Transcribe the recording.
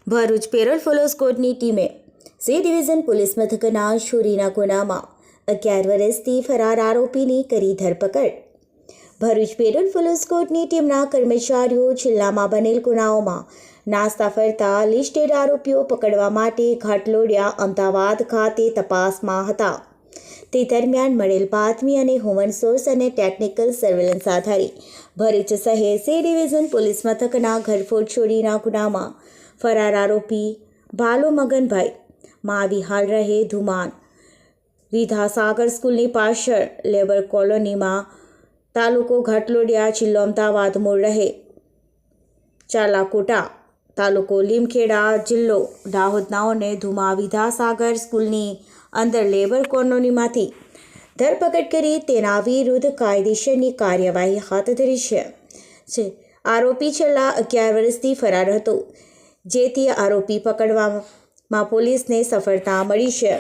Bharuch parole follow સ્કોડની ટીમે C division police મથકના ચોરીના ગુનામાં 11 વર્ષથી ફરાર આરોપીની કરી ધરપકડ. ભરૂચ પેરોલ ફોલો સ્કોડની ટીમના કર્મચારીઓ જિલ્લામાં બનેલ ગુનાઓમાં નાસ્તા ફરતા લિસ્ટેડ આરોપીઓ પકડવા માટે ઘાટલોડિયા અમદાવાદ ખાતે તપાસમાં હતા. તે દરમિયાન મળેલ બાતમી અને હ્યુમન સોર્સ અને ટેકનિકલ સર્વેલન્સ આધારે ભરૂચ શહેર સી ડિવિઝન પોલીસ મથકના ઘરફોડ ચોરીના ગુનામાં ફરાર આરોપી ભાલુ મગનભાઈ માવી હાલ રહે ધુમાન વિદ્યાસાગર સ્કૂલની પાછળ લેબર કોલોનીમાં તાલુકો ઘાટલોડિયા જિલ્લો અમદાવાદ મૂળ રહે ચાલાકોટા તાલુકો લીમખેડા જિલ્લો દાહોદ નાઓને ધુમા વિદ્યાસાગર સ્કૂલની અંદર લેબર કોલોનીમાંથી ધરપકડ કરી તેના વિરુદ્ધ કાયદેસરની કાર્યવાહી હાથ ધરી છે. આરોપી છેલ્લા 11 વર્ષથી ફરાર હતો, જેથી આરોપી પકડવામાં પોલીસને સફળતા મળી છે.